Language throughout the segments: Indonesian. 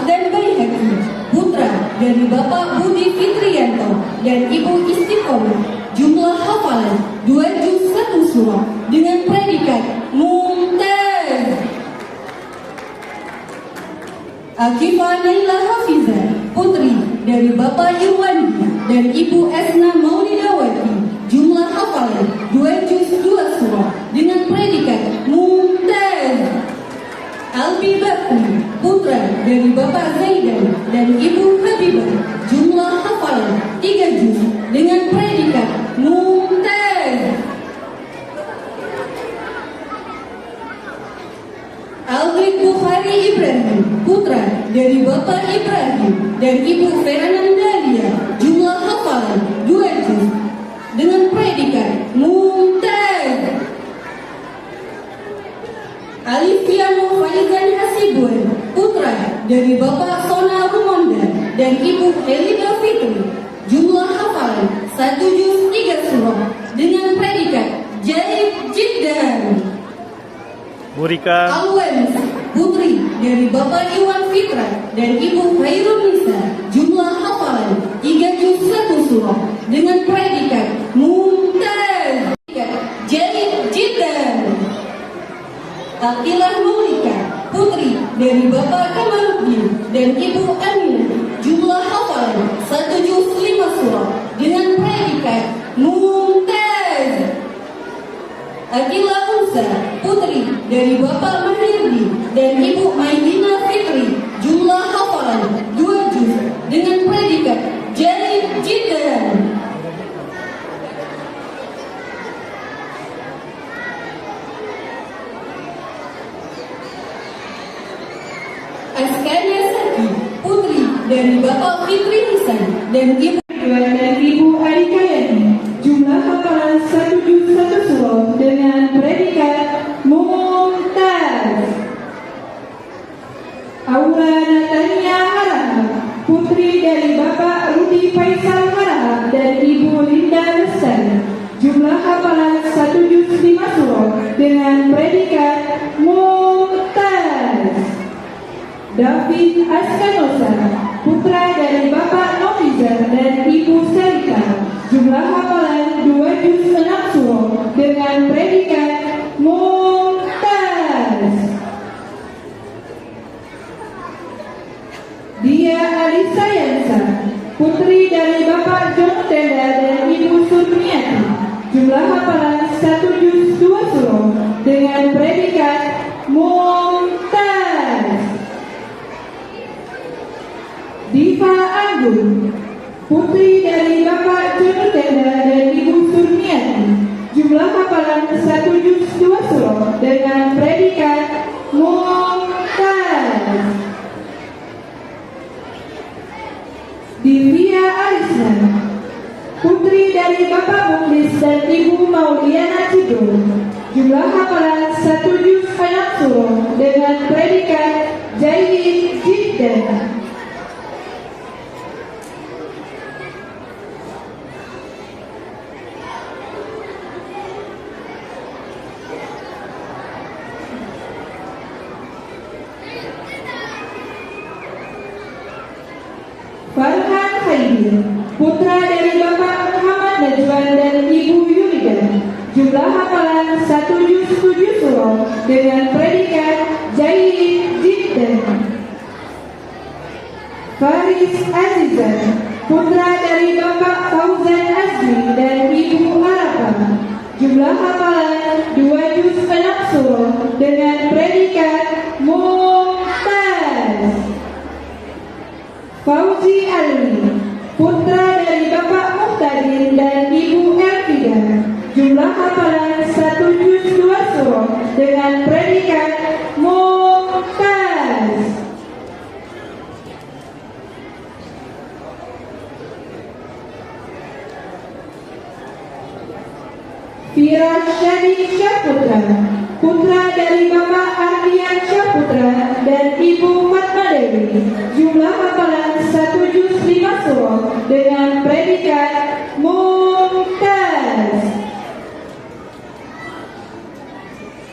dan Baihaqi, putra dari Bapak Budi Fitrianto dan Ibu Istiqomah, jumlah hafalan 2 juz 1 surah dengan predikat mumtaz. Akifah Naila Hafizah, putri dari Bapak Irwandi dan Ibu Esna Maulidawati, jumlah hafalan 2 juz 2 surah dengan predikat mumtaz. Albi Bakri, putra dari Bapak Zaidan dan Ibu Habibah, jumlah hafalan 3 juz dengan predikat mumtaz. Aldrik Bukhari Ibrahim, putra dari Bapak Ibrahim dan Ibu Fernandalia, jumlah hafalan 2 juz dengan predikat mumtaz. Alifiano Faizan Hasibuan, putra dari Bapak Sona Rumonda dan Ibu Elida Fitri, jumlah hafalan 1 juz 3 surah dengan predikat jaib jiddan. Burika Alwens, putri dari Bapak Iwan Fitra dan Ibu Khairun Nisa, jumlah hafalan 3 juz 1 surah dengan predikat mumtaz, jaib jiddan. Aqilah Maulika, putri dari Bapak Kamaluddin dan Ibu Aminah, jumlah hafalan 1 juz 5 surah dengan predikat mumtaz. Aqilah Unsa, putri dari Bapak Mahirdi dan Ibu Maidina Fitri, jumlah hafalan 2 juz dengan predikat jaib jiddan. Askania Saki, putri dari Bapak Fitri Hisan dan Ibu Ridwan dan Ibu Adikayati, jumlah hafalan 1 juz 1 surah dengan predikat mumtaz. Aura Natania Harahap, putri dari Bapak Rudi Faisal Harahap dan Ibu Linda Lestari, jumlah hafalan 1 juz 5 surah dengan predikat mumtaz. David Askanosa, putra dari Bapak Nofizar dan Ibu Selika, jumlah hafalan 2 juz 6 surah dengan predikat mumtaz. Dia Alisa Yansa, putri dari Bapak John Tenda dan Ibu Surmiati, jumlah hafalan 1 juz 2 surah dengan predikat mumtaz. Diva Anggun, putri dari Bapak John Tenda dan Ibu Surmiati, jumlah hafalan 1 juz 2 surah dengan predikat mumtaz. Divya Arisna, putri dari Bapak Muklis dan Ibu Mauliana Cidul, jumlah hafalan 1 juz 6 surah dengan predikat jaib jiddan. Farhan Khaidir, putra dari Bapak Muhammad Najwan dan Ibu Yulida, jumlah hafalan 1 juz 7 surah dengan predikat jaib jiddan. Faris Azizan, putra dari Bapak Fauzan Azmi dan Ibu Arafah, jumlah hafalan 2 juz 6 surah dengan predikat mumtaz. Fauzi Ali, putra dari Bapak Muhtadin dan Ibu Elvida, jumlah hafalan 1 juz 2 surah dengan predikat mumtaz. Firash Syahid Syahputra, putra dari Bapak Ardian Syahputra dan Ibu Fatma Dewi, jumlah hafalan 1 juz 5 surah dengan predikat mumtaz.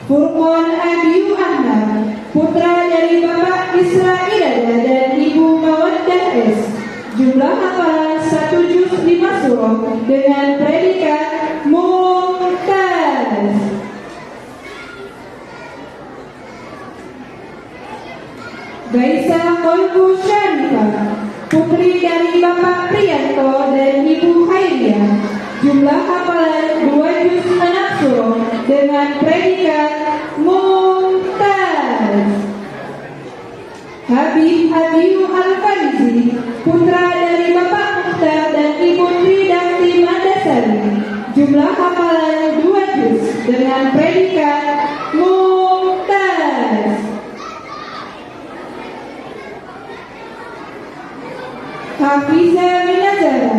Furqan Abiyu Ahmad, putra dari Bapak Isra Irada dan Ibu Jumlah hafalan 1 juz 5 surah dengan predikat mumtaz. Gaisa Kolbu Syarifah, putri dari Bapak Priyanto dan Ibu Khairia. Jumlah hafalan 2 juz 6 surah dengan predikat mumtaz. Habib Abiyu Al-Farizi, putra dari Bapak Mukhtar dan Ibu Tridakti Mandasari. Jumlah hafalan 2 juz dengan predikat mumtaz. Hafizah Minazara,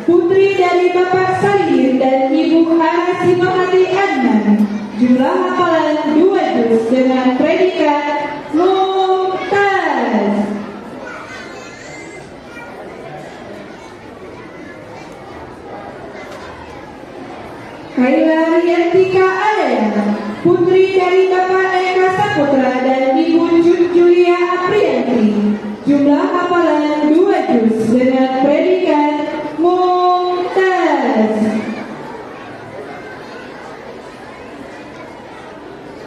putri dari Bapak Salim dan Ibu Arasimahati Adnan. Jumlah hafalan 2 juz dengan predikat mumtaz. Kaila Riantika Alea, putri dari Bapak Eka Saputra dan Ibu Julia Aprianti. Jumlah hafalan 2 juz dengan predikat mumtaz.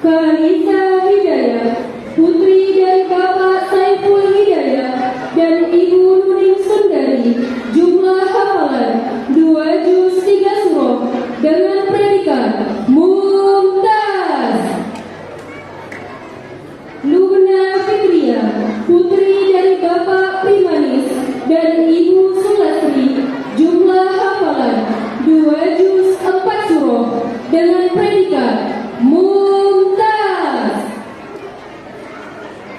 Kanisa Hidayah, putri dari Bapak Saiful Hidayah dan Ibu Nuning Sundari. Jumlah hafalan 2 juz 3 surah dengan predikat mumtaz. Lubna Fitria, putri dari Bapak Primanis dan Ibu Sulasri. Jumlah hafalan 2 juz 4 surah dengan predikat mumtaz.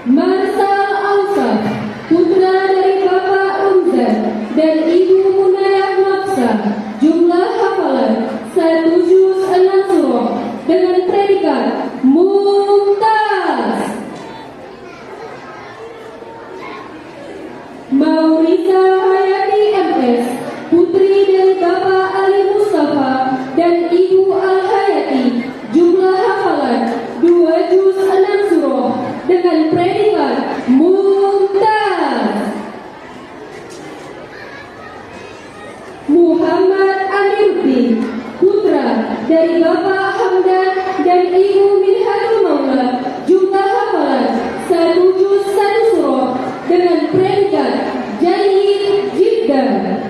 Marsal Ausaf, putra dari Bapak Umzan dan Ibu Munayah Nafsa. Jumlah hafalan 1 juz 6 surah dengan predikat mumtaz. Maurisa Hayati MS, putri dari Bapak Ali Mustafa dan Ibu Al-Hayati. Jumlah hafalan 2 juz 6 surah dengan predikat mumtaz. Muhammad Amiruddin, putra dari Bapak Hamdan dan Ibu Minhatul Maula. Jumlah hafalan 1 juz 1 surah dengan predikat jayyid jiddan.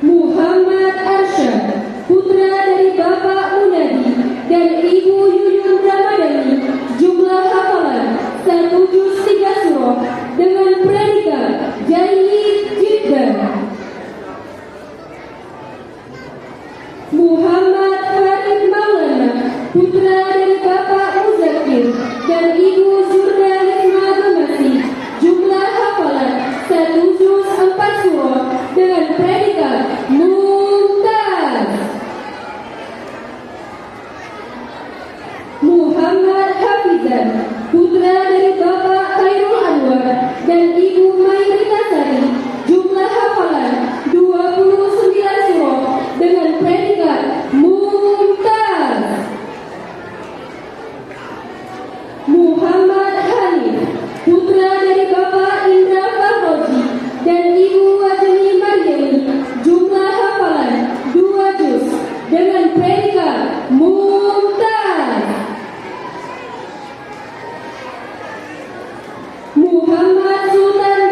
Muhammad Arsyad, putra dari Bapak Munadi dan Ibu Yuyun Ramadhani. Jumlah hafalan 1 juz 3 surah dengan predikat jayyid jiddan. Muhammad Farid Maulana, putra dari Bapak Muzakir dan Ibu Zurda Hikmah Gemasi. Jumlah hafalan 1 juz 4 surah dengan predikat mumtaz. Muhammad Hafizan, putra dari Bapak Khairul Anwar dan Ibu Mairina Sari. Jumlah hafalan 29 surah dengan predikat mumtaz. Muhammad Hanif, putra dari Bapak Indra Fahroji dan Ibu Wajeni Maryani. Jumlah hafalan 2 juz dengan predikat mumtaz. Muhammad Sultan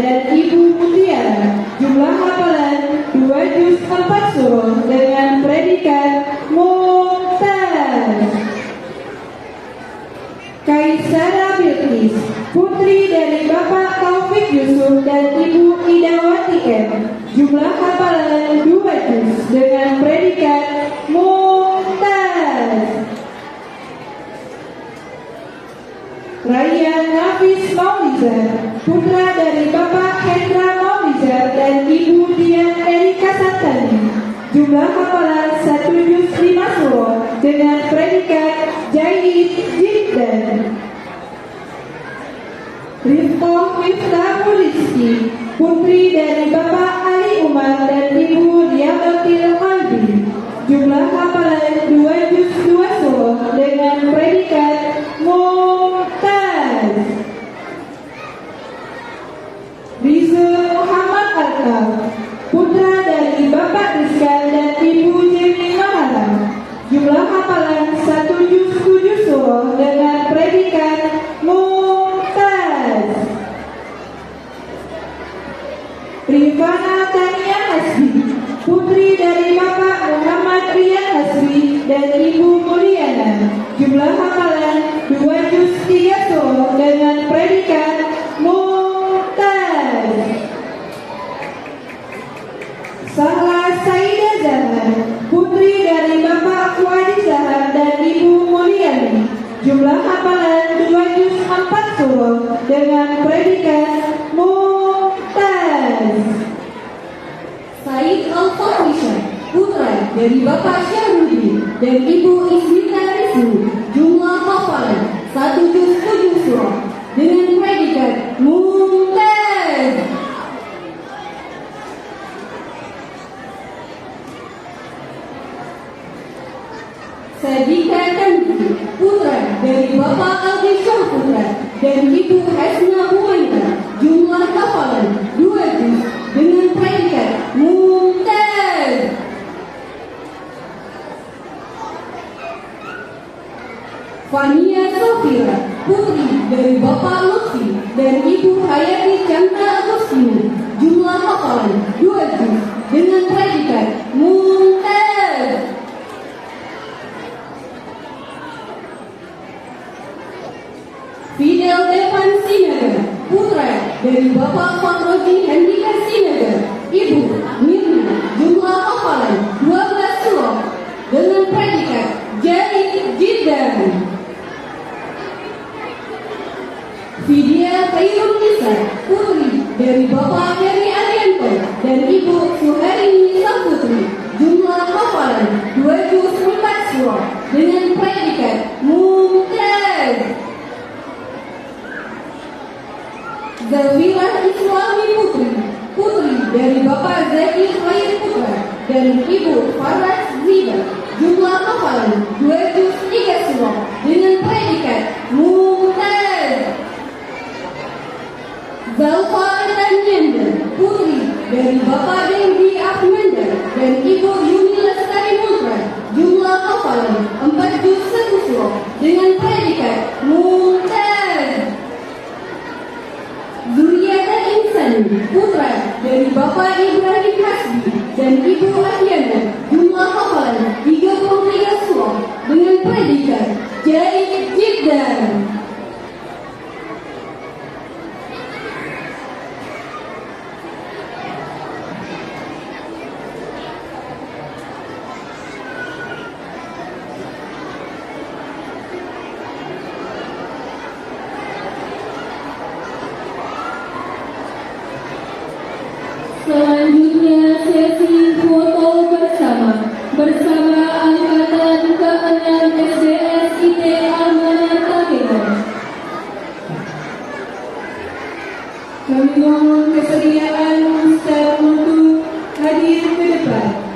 dan Ibu Mutiara. Jumlah hafalan 2 juz 4 surah dengan predikat mumtaz. Kaisara Bilqis, putri dari Bapak Taufik Yusuf dan Ibu Idawati M. Jumlah hafalan 2 juz dengan predikat mumtaz. Raya Nafis Maulizar, putra dari Bapak Hendra Maulizar dan Ibu Dian Erika Santani. Jumlah hafalan 1 juz 5 surah dengan predikat Jaid Jiddan. Rifqah Miftahul Rizki, putri dari Bapak Ali Umar dan Ibu Diabatil Qalbi. Jumlah hafalan 2 juz 2 surah dengan predikat mumtaz. Rizal Muhammad Arkal, putra dari Bapak Rizkan dan Ibu Jemi Maharam. Jumlah hafalan 1 juz 7 surah dengan predikat mumtaz. Rifana Tania Hasbi, putri dari Bapak Muhammad Rian Hasbi dan Ibu Mulyana. Jumlah hafalan 2 juz 3 surah dengan predikat mumtaz. Sahla Saida Zahar, putri dari Bapak Wadi Zahar dan Ibu Mulyani. Jumlah hafalan 2 juz 4 surah dengan predikat mumtaz. Said Al-Fahrisha, putra dari Bapak Syarudi dan Ibu Ismita Rizmu. Jumlah hafalan 1 juz 7 surah dengan predikat mumtaz. Sadika Tanti, putra dari Bapak Aldi Syahputra dan Ibu Hasna Humaira. Jumlah hafalan 2 juz dengan predikat mumtaz. Fania Sofira, putri dari Bapak Lutfi dan Ibu Hayati Chandra Agustina. Jumlah hafalan 2 juz dengan predikat mumtaz. Fidel Devan Sinaga, putra dari Bapak Fakhruddin Handika Sinaga, Ibu Mirna. Jumlah hafalan 12 surah dengan predikat Jaid Jiddan. Vidya Khairun Nisa, putri dari Bapak Heri Arianto dan Ibu Suharini Saputri. Jumlah hafalan 2 juz 4 surah dengan predikat mumtaz. Zawilah Islami Putri, putri dari Bapak Zaki Khair Putra dan Ibu Faras Ziba. Jumlah hafalan 2 juz 3 surah dengan predikat mumtaz. Zalfa Tanyanda, putri dari Bapak Dendi Ahmanda dan Ibu Yuni Lestari Putra. Jumlah hafalan 4 juz 1 surah dengan predikat mumtaz. Zuriata Insan, putra dari Bapak Ibrahim Hasbi dan Ibu Ahyana. Jumlah hafalan 33 surah dengan predikat Jaid Jiddan. Selanjutnya sesi foto bersama angkatan ke-6 SDS IT Almanat Takewan. Kami mohon kesediaan Ustaz untuk hadir ke depan.